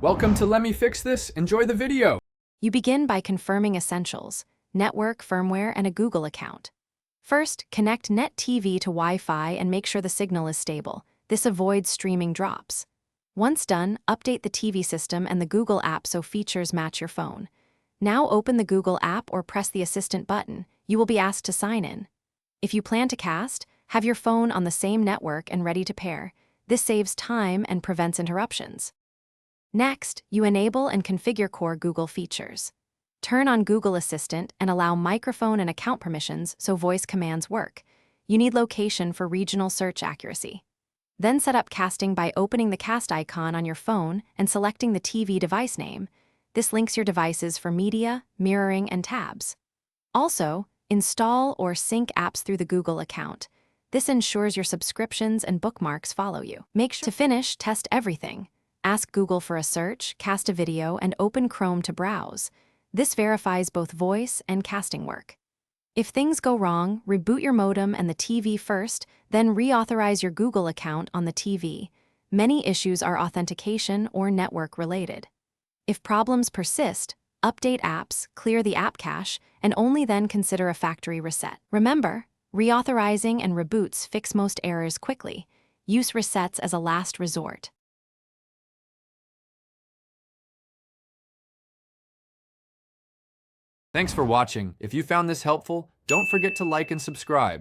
Welcome to Let Me Fix This. Enjoy the video. You begin by confirming essentials: network, firmware, and a Google account. First, connect Net TV to Wi-Fi and make sure the signal is stable. This avoids streaming drops. Once done, update the TV system and the Google app so features match your phone. Now open the Google app or press the Assistant button. You will be asked to sign in. If you plan to cast, have your phone on the same network and ready to pair. This saves time and prevents interruptions. Next, you enable and configure core Google features. Turn on Google Assistant and allow microphone and account permissions so voice commands work. You need location for regional search accuracy. Then set up casting by opening the cast icon on your phone and selecting the TV device name. This links your devices for media, mirroring, and tabs. Also, install or sync apps through the Google account. This ensures your subscriptions and bookmarks follow you. Make sure to finish, test everything. Ask Google for a search, cast a video, and open Chrome to browse. This verifies both voice and casting work. If things go wrong, reboot your modem and the TV first, then reauthorize your Google account on the TV. Many issues are authentication or network related. If problems persist, update apps, clear the app cache, and only then consider a factory reset. Remember, reauthorizing and reboots fix most errors quickly. Use resets as a last resort. Thanks for watching. If you found this helpful, don't forget to like and subscribe.